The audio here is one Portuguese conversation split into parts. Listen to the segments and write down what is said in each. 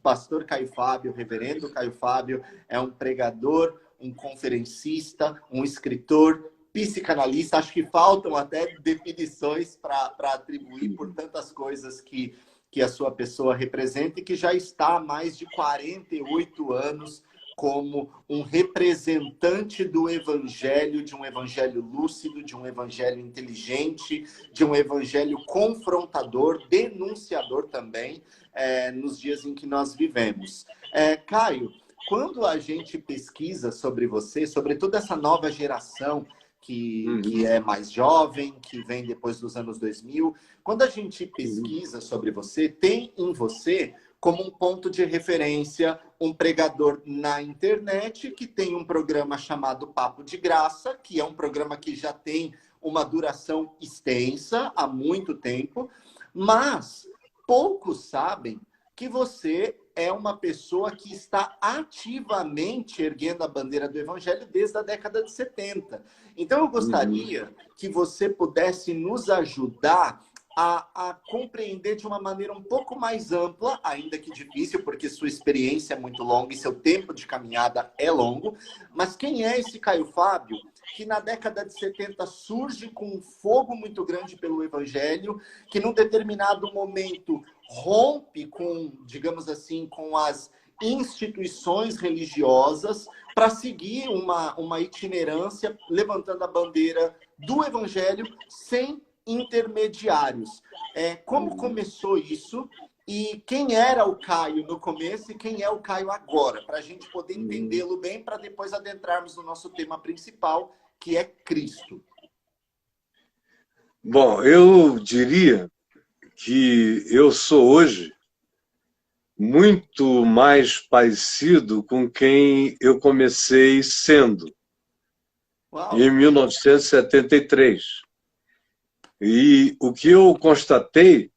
pastor Caio Fábio, o reverendo Caio Fábio, é um pregador, um conferencista, um escritor, psicanalista. Acho que faltam até definições para atribuir por tantas coisas que a sua pessoa representa e que já está há mais de 48 anos como um representante do evangelho, de um evangelho lúcido, de um evangelho inteligente, de um evangelho confrontador, denunciador também, nos dias em que nós vivemos. Caio, quando a gente pesquisa sobre você, sobre toda essa nova geração que é mais jovem, que vem depois dos anos 2000, quando a gente pesquisa sobre você, tem em você como um ponto de referência um pregador na internet que tem um programa chamado Papo de Graça, que é um programa que já tem uma duração extensa há muito tempo, mas poucos sabem que você é uma pessoa que está ativamente erguendo a bandeira do evangelho desde a década de 70. Então eu gostaria que você pudesse nos ajudar a compreender de uma maneira um pouco mais ampla, ainda que difícil, porque sua experiência é muito longa e seu tempo de caminhada é longo, mas quem é esse Caio Fábio que na década de 70 surge com um fogo muito grande pelo evangelho, que num determinado momento rompe com, digamos assim, com as instituições religiosas para seguir uma itinerância levantando a bandeira do evangelho sem intermediários. Como começou isso e quem era o Caio no começo e quem é o Caio agora, para a gente poder entendê-lo bem, para depois adentrarmos no nosso tema principal, que é Cristo. Bom, eu diria que eu sou hoje muito mais parecido com quem eu comecei sendo. Uau. Em 1973. E o que eu constatei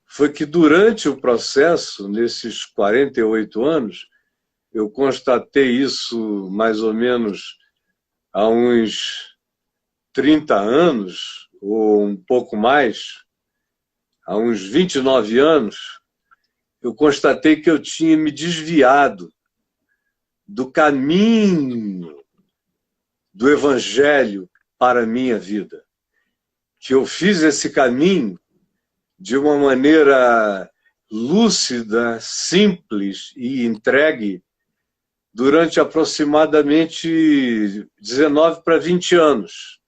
foi que durante o processo, nesses 48 anos, eu constatei isso mais ou menos há uns 30 anos, ou um pouco mais, há uns 29 anos, eu constatei que eu tinha me desviado do caminho do evangelho para a minha vida. Que eu fiz esse caminho de uma maneira lúcida, simples e entregue durante aproximadamente 19 para 20 anos.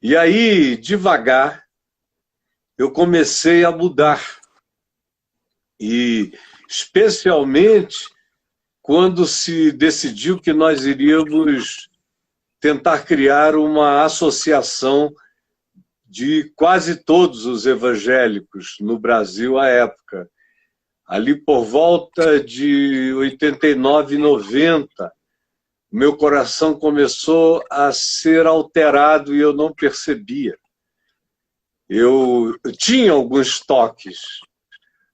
E aí, devagar, eu comecei a mudar. E, especialmente, quando se decidiu que nós iríamos tentar criar uma associação de quase todos os evangélicos no Brasil à época. Ali por volta de 89, 90, meu coração começou a ser alterado e eu não percebia. Eu tinha alguns toques.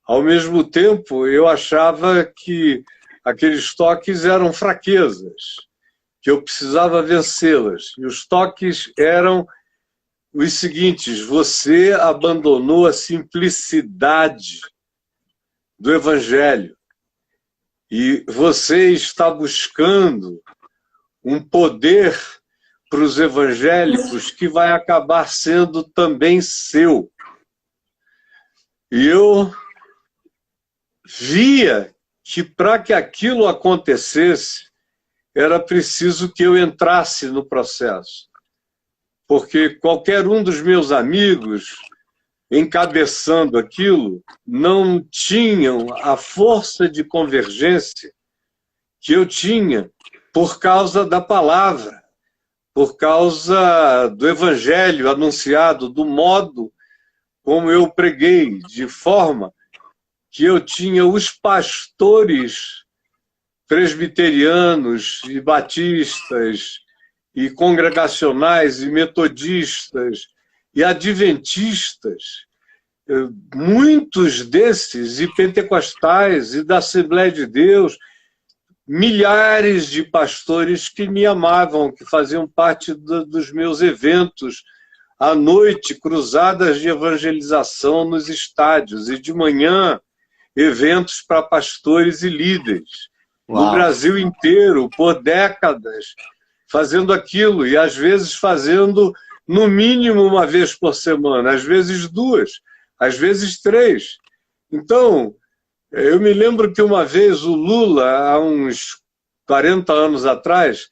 Ao mesmo tempo, eu achava que aqueles toques eram fraquezas, que eu precisava vencê-las. E os toques eram os seguintes: você abandonou a simplicidade do evangelho e você está buscando um poder para os evangélicos que vai acabar sendo também seu. E eu via que para que aquilo acontecesse era preciso que eu entrasse no processo. Porque qualquer um dos meus amigos, encabeçando aquilo, não tinham a força de convergência que eu tinha por causa da palavra, por causa do evangelho anunciado, do modo como eu preguei, de forma que eu tinha os pastores presbiterianos e batistas e congregacionais e metodistas e adventistas, muitos desses, e pentecostais e da Assembleia de Deus, milhares de pastores que me amavam, que faziam parte dos meus eventos à noite, cruzadas de evangelização nos estádios, e de manhã eventos para pastores e líderes. Uau. No Brasil inteiro, por décadas, fazendo aquilo, e às vezes fazendo no mínimo uma vez por semana, às vezes 2, às vezes 3. Então, eu me lembro que uma vez o Lula, há uns 40 anos atrás,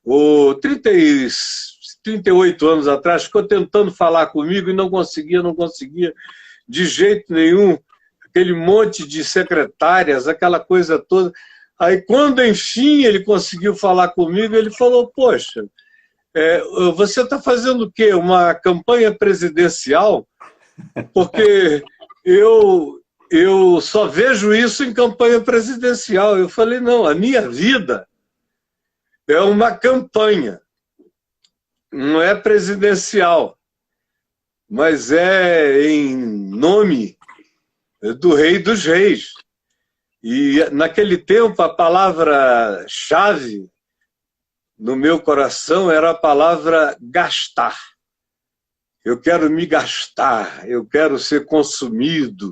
ou 38 anos atrás, ficou tentando falar comigo e não conseguia de jeito nenhum, aquele monte de secretárias, aquela coisa toda. Aí, quando, enfim, ele conseguiu falar comigo, ele falou, poxa, você está fazendo o quê? Uma campanha presidencial? Porque eu só vejo isso em campanha presidencial. Eu falei, não, a minha vida é uma campanha, não é presidencial, mas é em nome do Rei dos Reis. E naquele tempo a palavra-chave no meu coração era a palavra gastar. Eu quero me gastar, eu quero ser consumido.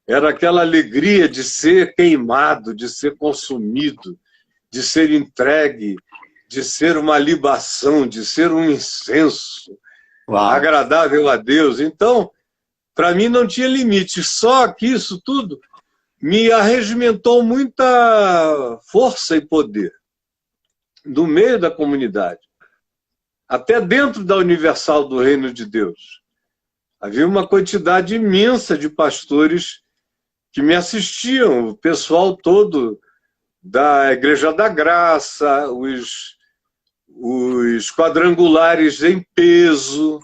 Era aquela alegria de ser queimado, de ser consumido, de ser entregue, de ser uma libação, de ser um incenso. Uau. Agradável a Deus. Então, para mim não tinha limite, só que isso tudo me arregimentou muita força e poder no meio da comunidade, até dentro da Universal do Reino de Deus. Havia uma quantidade imensa de pastores que me assistiam, o pessoal todo da Igreja da Graça, os quadrangulares em peso,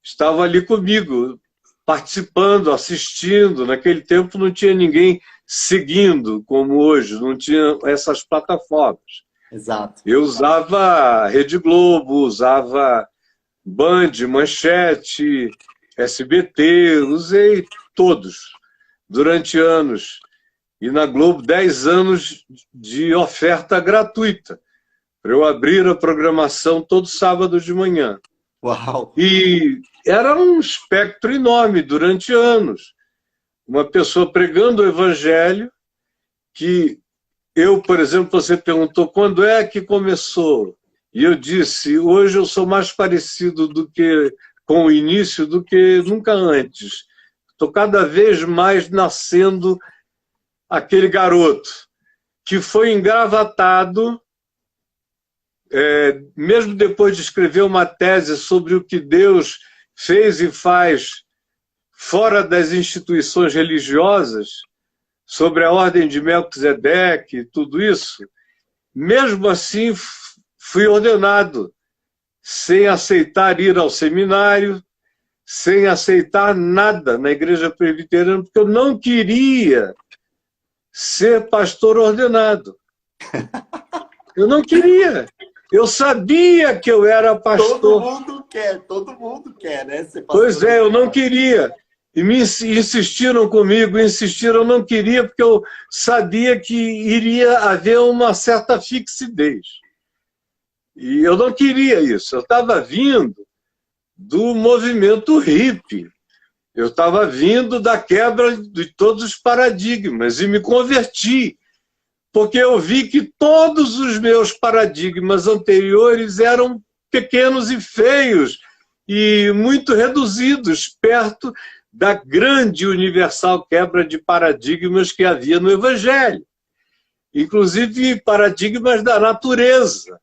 estavam ali comigo, participando, assistindo. Naquele tempo não tinha ninguém seguindo, como hoje, não tinha essas plataformas. Exato. Eu usava Rede Globo, usava Band, Manchete, SBT, usei todos durante anos. E na Globo, 10 anos de oferta gratuita, para eu abrir a programação todo sábado de manhã. Uau! E era um espectro enorme durante anos. Uma pessoa pregando o Evangelho, que eu, por exemplo, você perguntou quando é que começou. E eu disse, hoje eu sou mais parecido com o início do que nunca antes. Estou cada vez mais nascendo aquele garoto que foi engravatado, mesmo depois de escrever uma tese sobre o que Deus fez e faz fora das instituições religiosas, sobre a ordem de Melquisedeque, tudo isso, mesmo assim fui ordenado, sem aceitar ir ao seminário, sem aceitar nada na igreja presbiteriana, porque eu não queria ser pastor ordenado. Eu não queria. Eu sabia que eu era pastor. Todo mundo quer, né? Ser pastor. Pois é, eu não queria. E me insistiram comigo, eu não queria, porque eu sabia que iria haver uma certa fixidez. E eu não queria isso. Eu estava vindo do movimento hippie. Eu estava vindo da quebra de todos os paradigmas e me converti, porque eu vi que todos os meus paradigmas anteriores eram pequenos e feios e muito reduzidos perto da grande universal quebra de paradigmas que havia no Evangelho. Inclusive paradigmas da natureza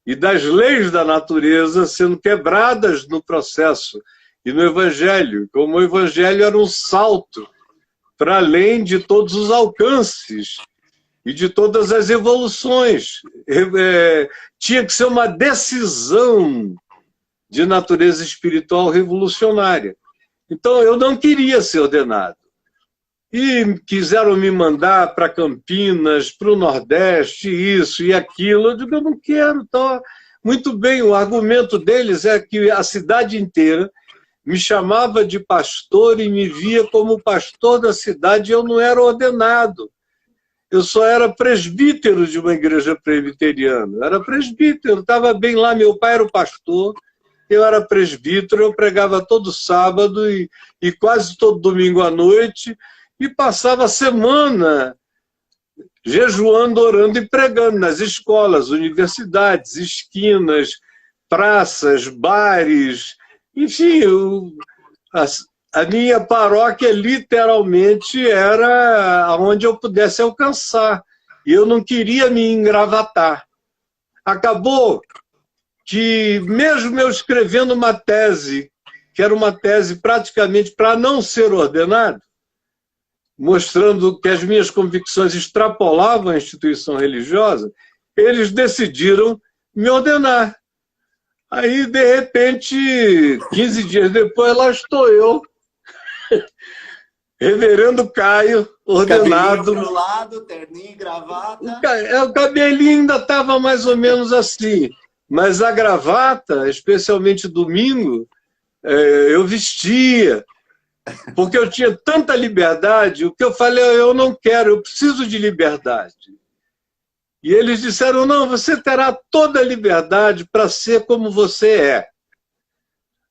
e das leis da natureza sendo quebradas no processo e no Evangelho, como o Evangelho era um salto para além de todos os alcances e de todas as evoluções. Tinha que ser uma decisão de natureza espiritual revolucionária. Então, eu não queria ser ordenado. E quiseram me mandar para Campinas, para o Nordeste, isso e aquilo. Eu digo, eu não quero. Tá? Muito bem, o argumento deles é que a cidade inteira me chamava de pastor e me via como pastor da cidade e eu não era ordenado. Eu só era presbítero de uma igreja presbiteriana. Eu era presbítero, estava bem lá, meu pai era o pastor, eu era presbítero, eu pregava todo sábado e quase todo domingo à noite, e passava a semana jejuando, orando e pregando nas escolas, universidades, esquinas, praças, bares, enfim, a minha paróquia literalmente era onde eu pudesse alcançar. E eu não queria me engravatar. Acabou que, mesmo eu escrevendo uma tese, que era uma tese praticamente para não ser ordenado, mostrando que as minhas convicções extrapolavam a instituição religiosa, eles decidiram me ordenar. Aí, de repente, 15 dias depois, lá estou eu, Reverendo Caio, ordenado. Cabelinho pro lado, terninho e gravata. O cabelinho ainda estava mais ou menos assim, mas a gravata, especialmente domingo, eu vestia, porque eu tinha tanta liberdade. O que eu falei, eu não quero, eu preciso de liberdade. E eles disseram, não, você terá toda a liberdade para ser como você é.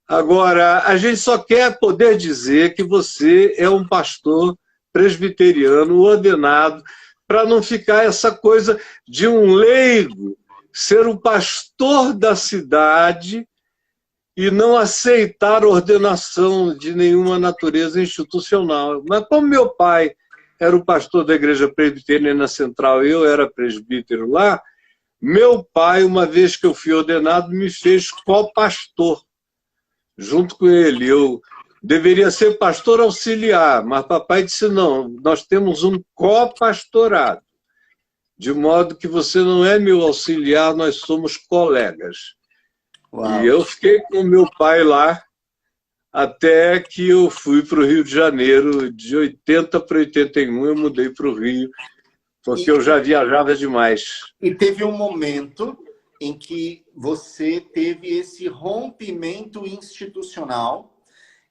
Agora, a gente só quer poder dizer que você é um pastor presbiteriano ordenado, para não ficar essa coisa de um leigo ser o pastor da cidade e não aceitar ordenação de nenhuma natureza institucional. Mas como meu pai era o pastor da Igreja Presbiteriana Central e eu era presbítero lá, meu pai, uma vez que eu fui ordenado, me fez co-pastor. Junto com ele, eu deveria ser pastor auxiliar, mas papai disse, não, nós temos um co-pastorado, de modo que você não é meu auxiliar, nós somos colegas. Uau. E eu fiquei com meu pai lá, até que eu fui para o Rio de Janeiro, de 80 para 81, eu mudei para o Rio, porque eu já viajava demais. E teve um momento em que você teve esse rompimento institucional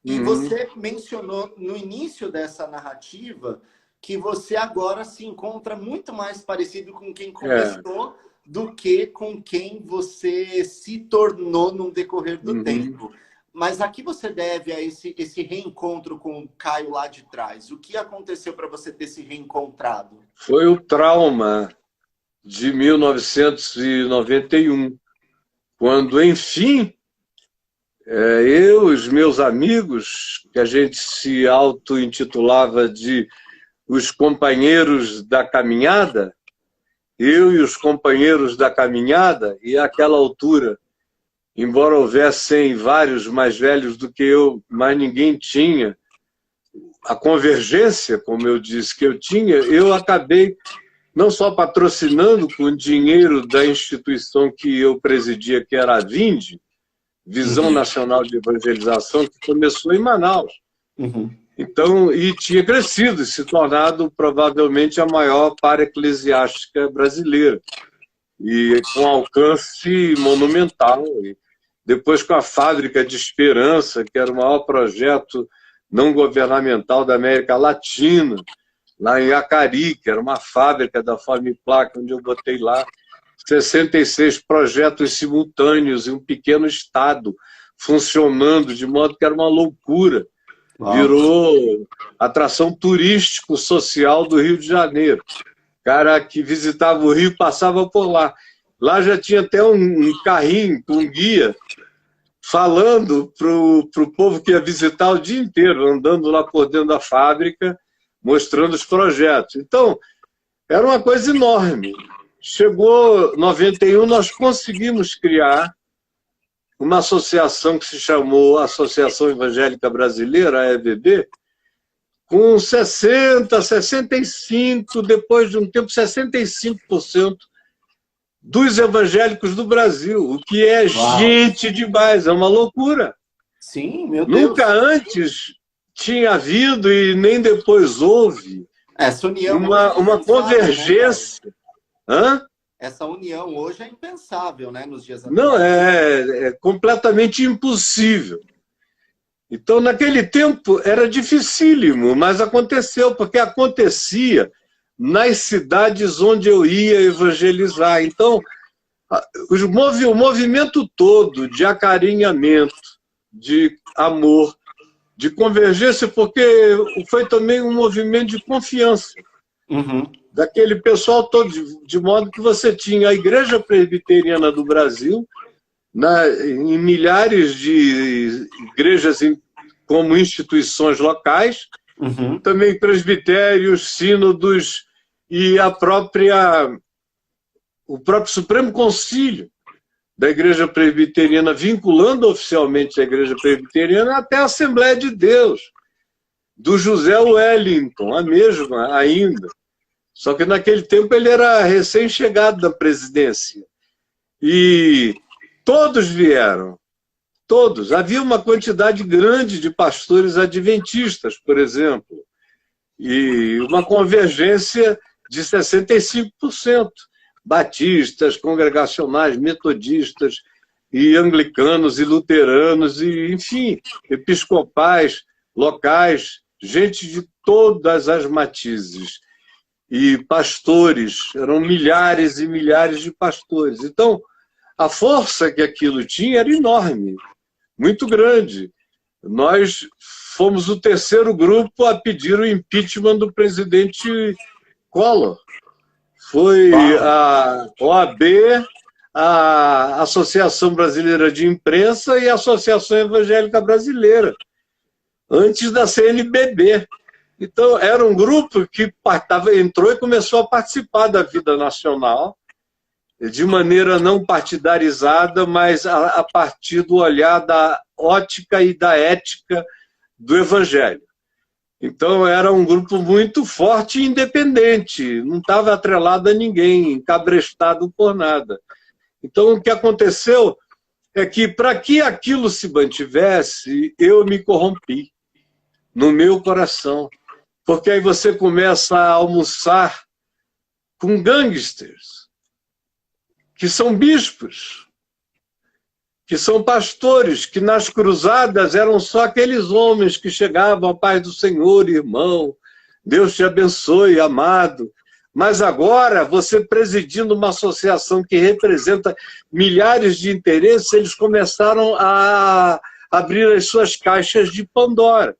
e você mencionou no início dessa narrativa que você agora se encontra muito mais parecido com quem começou do que com quem você se tornou no decorrer do tempo. Mas a que você deve a esse reencontro com o Caio lá de trás? O que aconteceu para você ter se reencontrado? Foi o trauma de 1991, quando, enfim, eu e os meus amigos, que a gente se auto-intitulava de os companheiros da caminhada, eu e os companheiros da caminhada, e àquela altura, embora houvessem vários mais velhos do que eu, mas ninguém tinha a convergência, como eu disse que eu tinha, eu acabei não só patrocinando com dinheiro da instituição que eu presidia, que era a VIND, Visão Nacional de Evangelização, que começou em Manaus. Então, e tinha crescido e se tornado provavelmente a maior para-eclesiástica brasileira. E com alcance monumental. E depois com a Fábrica de Esperança, que era o maior projeto não governamental da América Latina, lá em Acari, que era uma fábrica da Formiplac, onde eu botei lá 66 projetos simultâneos em um pequeno estado, funcionando, de modo que era uma loucura. Virou atração turístico-social do Rio de Janeiro. O cara que visitava o Rio passava por lá. Lá já tinha até um carrinho com guia falando para o povo que ia visitar o dia inteiro, andando lá por dentro da fábrica, mostrando os projetos. Então, era uma coisa enorme. Chegou 91, nós conseguimos criar uma associação que se chamou Associação Evangélica Brasileira, a EVB, com 60, 65, depois de um tempo, 65% dos evangélicos do Brasil, o que é gente demais, é uma loucura. Sim, meu Deus. Nunca antes tinha havido e nem depois houve essa união uma convergência. Né, essa união hoje é impensável, né, nos dias atuais. Não, é completamente impossível. Então, naquele tempo, era dificílimo, mas aconteceu, porque acontecia nas cidades onde eu ia evangelizar. Então, o movimento todo de acarinhamento, de amor, de convergência, porque foi também um movimento de confiança daquele pessoal todo, de modo que você tinha a Igreja Presbiteriana do Brasil, em milhares de igrejas como instituições locais, também presbitérios, sínodos e o próprio Supremo Concílio da Igreja Presbiteriana, vinculando oficialmente a Igreja Presbiteriana até a Assembleia de Deus, do José Wellington, a mesma ainda. Só que naquele tempo ele era recém-chegado da presidência. E todos vieram, todos. Havia uma quantidade grande de pastores adventistas, por exemplo, e uma convergência de 65%. Batistas, congregacionais, metodistas, e anglicanos, e luteranos, e, enfim, episcopais, locais, gente de todas as matizes. E pastores, eram milhares e milhares de pastores. Então, a força que aquilo tinha era enorme, muito grande. Nós fomos o terceiro grupo a pedir o impeachment do presidente Collor. Foi a OAB, a Associação Brasileira de Imprensa e a Associação Evangélica Brasileira, antes da CNBB. Então, era um grupo que entrou e começou a participar da vida nacional, de maneira não partidarizada, mas a partir do olhar da ótica e da ética do Evangelho. Então, era um grupo muito forte e independente, não estava atrelado a ninguém, encabrestado por nada. Então, o que aconteceu é que, para que aquilo se mantivesse, eu me corrompi no meu coração. Porque aí você começa a almoçar com gangsters, que são bispos, que são pastores, que nas cruzadas eram só aqueles homens que chegavam à paz do Senhor, irmão, Deus te abençoe, amado. Mas agora, você presidindo uma associação que representa milhares de interesses, eles começaram a abrir as suas caixas de Pandora.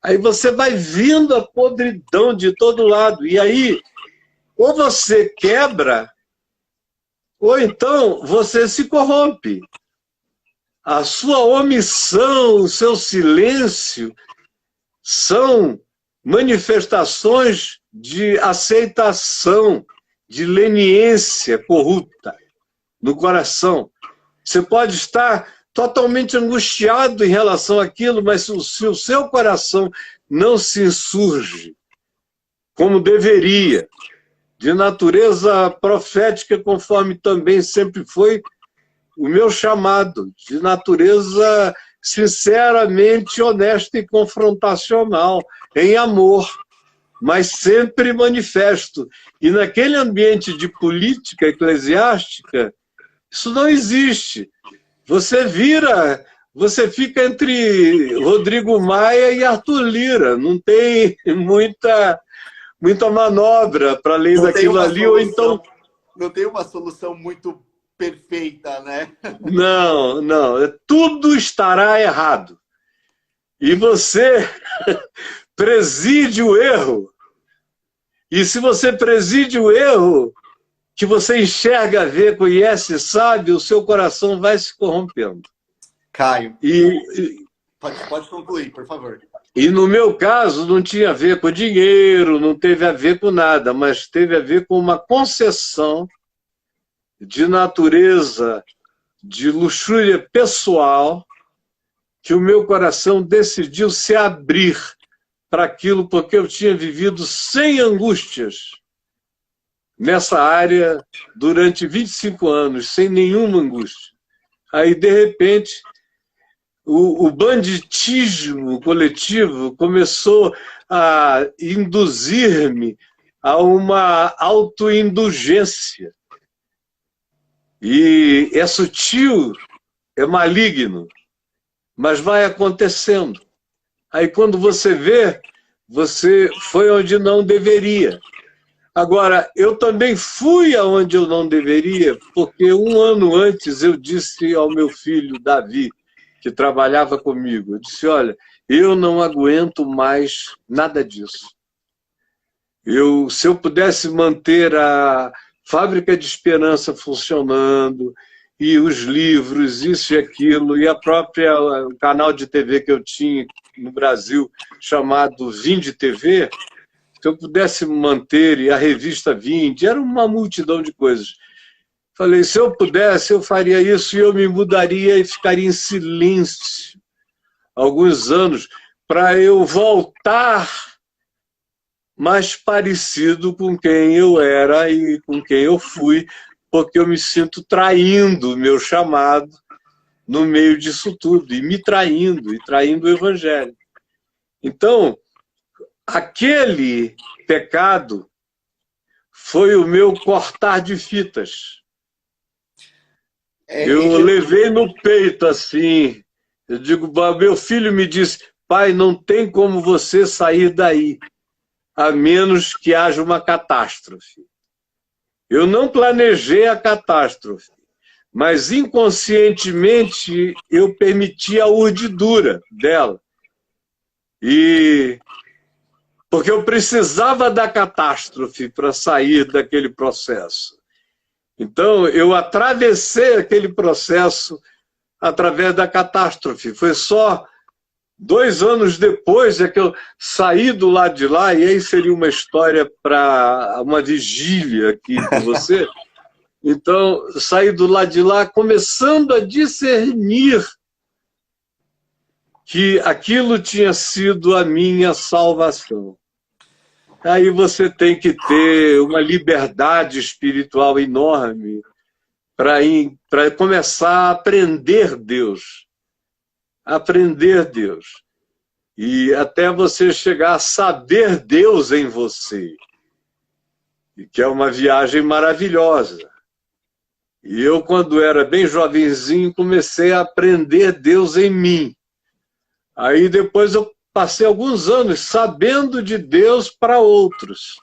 Aí você vai vindo a podridão de todo lado. E aí, ou você quebra, ou então você se corrompe. A sua omissão, o seu silêncio são manifestações de aceitação, de leniência corrupta no coração. Você pode estar totalmente angustiado em relação àquilo, mas se o seu coração não se insurge como deveria, de natureza profética, conforme também sempre foi o meu chamado, de natureza sinceramente honesta e confrontacional, em amor, mas sempre manifesto. E naquele ambiente de política eclesiástica, isso não existe. Você fica entre Rodrigo Maia e Arthur Lira, não tem muita manobra para além daquilo ali, ou então... Não tem uma solução muito perfeita, né? Não, tudo estará errado. E você preside o erro. E se você preside o erro, que você enxerga, vê, conhece, sabe, o seu coração vai se corrompendo. Caio, pode concluir, por favor. E no meu caso, não tinha a ver com dinheiro, não teve a ver com nada, mas teve a ver com uma concessão de natureza, de luxúria pessoal, que o meu coração decidiu se abrir para aquilo, porque eu tinha vivido sem angústias nessa área durante 25 anos, sem nenhuma angústia. Aí, de repente, o banditismo coletivo começou a induzir-me a uma autoindulgência. E é sutil, é maligno, mas vai acontecendo. Aí quando você vê, você foi onde não deveria. Agora, eu também fui aonde eu não deveria, porque um ano antes eu disse ao meu filho, Davi, que trabalhava comigo, eu disse, olha, eu não aguento mais nada disso. Se eu pudesse manter a Fábrica de Esperança funcionando, e os livros, isso e aquilo, e o canal de TV que eu tinha no Brasil, chamado Vinde TV, se eu pudesse manter, e a revista Vinde, era uma multidão de coisas. Falei, se eu pudesse, eu faria isso, e eu me mudaria e ficaria em silêncio alguns anos, para eu voltar mais parecido com quem eu era e com quem eu fui, porque eu me sinto traindo o meu chamado no meio disso tudo, e me traindo, e traindo o Evangelho. Então, aquele pecado foi o meu cortar de fitas. Eu levei no peito assim, eu digo, meu filho me disse, pai, não tem como você sair daí, a menos que haja uma catástrofe. Eu não planejei a catástrofe, mas inconscientemente eu permiti a urdidura dela. Porque eu precisava da catástrofe para sair daquele processo. Então, eu atravessei aquele processo através da catástrofe. Foi só 2 anos depois é que eu saí do lado de lá, e aí seria uma história para uma vigília aqui com você. Então, saí do lado de lá começando a discernir que aquilo tinha sido a minha salvação. Aí você tem que ter uma liberdade espiritual enorme para começar a aprender Deus. Aprender Deus. E até você chegar a saber Deus em você. E que é uma viagem maravilhosa. E eu, quando era bem jovenzinho, comecei a aprender Deus em mim. Aí depois eu passei alguns anos sabendo de Deus para outros.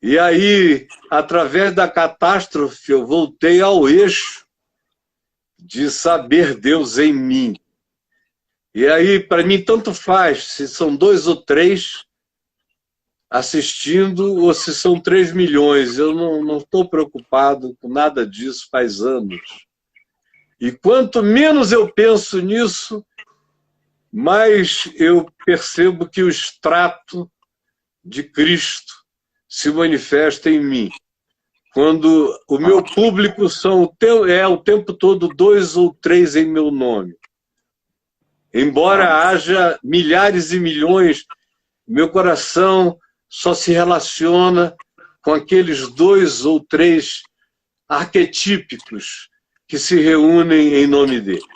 E aí, através da catástrofe, eu voltei ao eixo de saber Deus em mim. E aí, para mim, tanto faz se são 2 ou 3 assistindo ou se são 3 milhões. Eu não estou preocupado com nada disso faz anos. E quanto menos eu penso nisso, mais eu percebo que o extrato de Cristo se manifesta em mim. Quando o meu público é o tempo todo 2 ou 3 em meu nome. Embora haja milhares e milhões, meu coração só se relaciona com aqueles 2 ou 3 arquetípicos que se reúnem em nome dele.